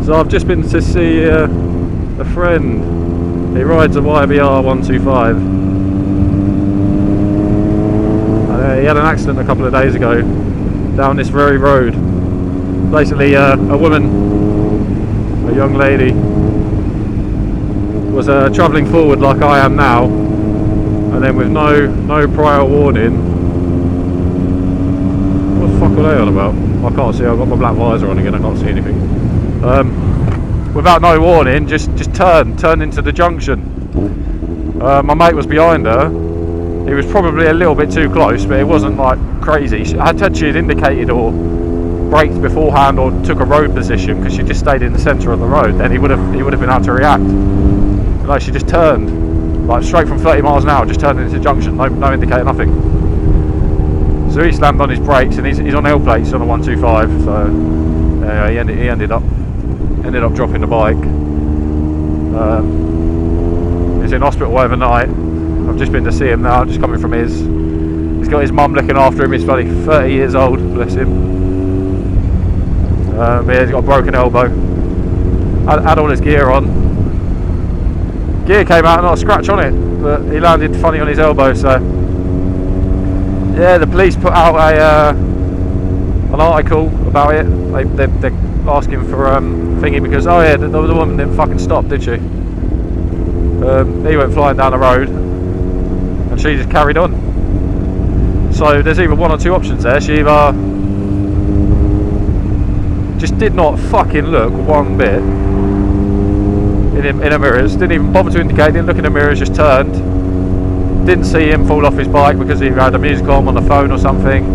So I've just been to see a friend. He rides a YBR 125. He had an accident a couple of days ago down this very road. Basically, a woman, a young lady, was travelling forward like I am now, and then with no prior warning. What the fuck are they on about? I can't see. I've got my black visor on again. I can't see anything. Without no warning, just turned into the junction. My mate was behind her. He was probably a little bit too close, but it wasn't like crazy. Had she had indicated or braked beforehand or took a road position, because she just stayed in the centre of the road, then he would have been able to react. No, she just turned like straight from 30 miles an hour, just turned into the junction, no indicator, nothing. So he slammed on his brakes, and he's on L plates on a 125. So he ended up dropping the bike. He's in hospital overnight. I've just been to see him now, just coming from his. He's got his mum looking after him. He's probably 30 years old, bless him. Yeah, he's got a broken elbow. Had all his gear on. Gear came out, not a scratch on it, but he landed funny on his elbow. So yeah, the police put out an article about it. They're asking for thingy because the woman didn't fucking stop, did she? He went flying down the road, and she just carried on. So there's either one or two options there. She either just did not fucking look one bit in her mirrors, didn't even bother to indicate, didn't look in the mirrors, just turned, didn't see him fall off his bike because he had the music on the phone or something,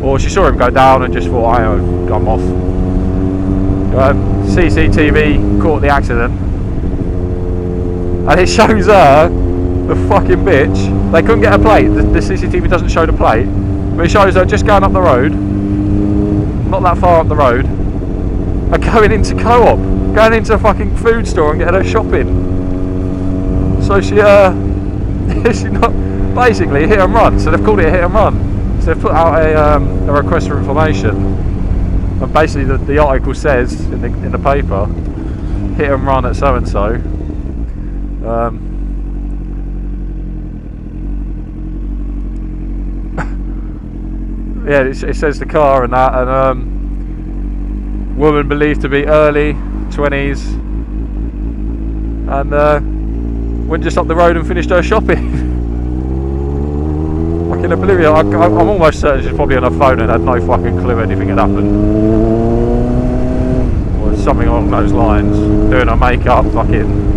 or she saw him go down and just thought, I'm off. CCTV caught the accident, and it shows her, the fucking bitch. They couldn't get a plate. The CCTV doesn't show the plate, but it shows her just going up the road, not that far up the road, and going into Co-op, going into a fucking food store and getting her shopping. So she not basically hit and run. So they've called it a hit and run. So they've put out a request for information, and basically the article says in the paper, hit and run at so and so. Yeah, it says the car and that, and woman believed to be early 20s, and went just up the road and finished her shopping. Fucking oblivious. I'm almost certain she's probably on her phone and had no fucking clue anything had happened, or something along those lines. Doing her makeup, fucking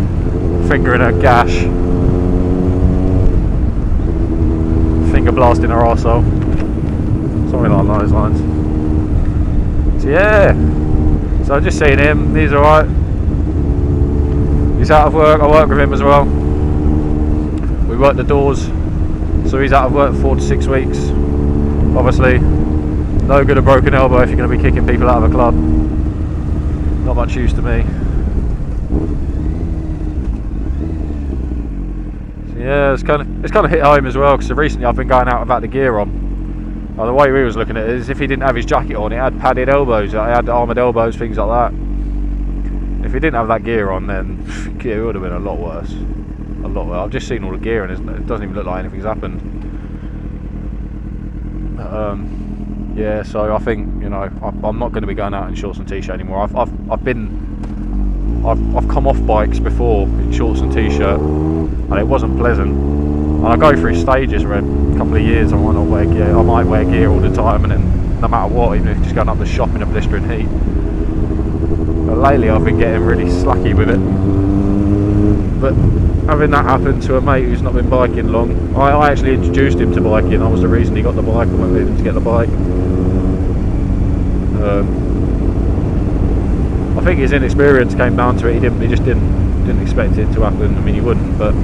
fingering her gash, finger blasting her arsehole. Something along those lines. So yeah, so I've just seen him. He's alright. He's out of work. I work with him as well. We work the doors, so he's out of work 4 to 6 weeks. Obviously, no good a broken elbow if you're going to be kicking people out of a club. Not much use to me. So yeah, it's kind of hit home as well, because recently I've been going out without the gear on. The way we was looking at it is, if he didn't have his jacket on, it had padded elbows, it had armoured elbows, things like that. If he didn't have that gear on, then it would have been a lot worse. A lot worse. I've just seen all the gear and it doesn't even look like anything's happened. Yeah, so I think, I'm not going to be going out in shorts and t-shirt anymore. I've come off bikes before in shorts and t-shirt, and it wasn't pleasant. And I go through stages where a couple of years I might not wear gear. I might wear gear all the time, and then no matter what, even if just going up the shop in a blistering heat. But lately I've been getting really slacky with it. But having that happen to a mate who's not been biking long, I actually introduced him to biking. I was the reason he got the bike. I went with him to get the bike. I think his inexperience came down to it. He just didn't expect it to happen. I mean, he wouldn't, but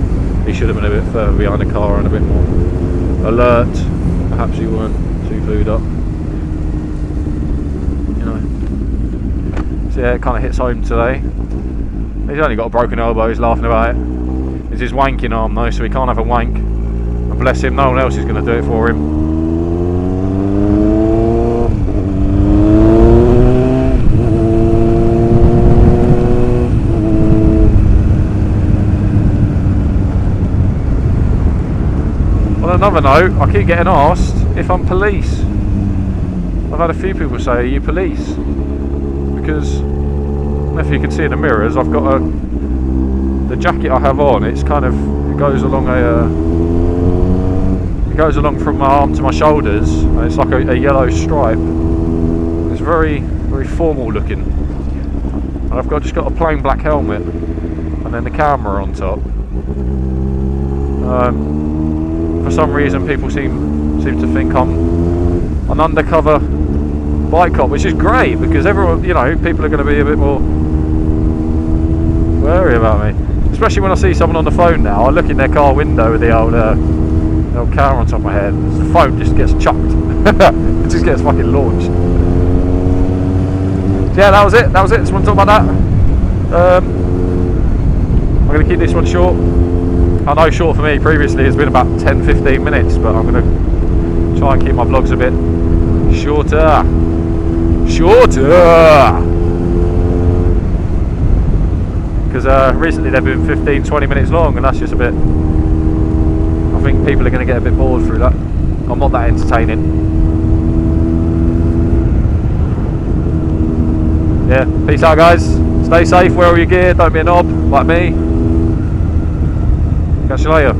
he should have been a bit further behind the car and a bit more alert. Perhaps he weren't too clued up. So yeah, it kind of hits home today. He's only got a broken elbow. He's laughing about it. It's his wanking arm though, so he can't have a wank. And bless him, no one else is going to do it for him. another note, I keep getting asked if I'm police. I've had a few people say, are you police? Because, if you can see in the mirrors, I've got the jacket I have on, it goes along it goes along from my arm to my shoulders, and it's like a yellow stripe. It's very, very formal looking. And I've just got a plain black helmet, and then the camera on top. For some reason, people seem to think I'm an undercover bike cop, which is great because everyone, people are going to be a bit more wary about me. Especially when I see someone on the phone now, I look in their car window with the old camera on top of my head. The phone just gets chucked. It just gets fucking launched. So yeah, that was it. Just want to talk about that. I'm going to keep this one short. I know short for me previously has been about 10-15 minutes, but I'm going to try and keep my vlogs a bit shorter. Because recently they've been 15-20 minutes long, and that's just a bit, I think people are going to get a bit bored through that. I'm not that entertaining. Yeah, peace out guys, stay safe, wear all your gear, don't be a knob like me. Catch you later.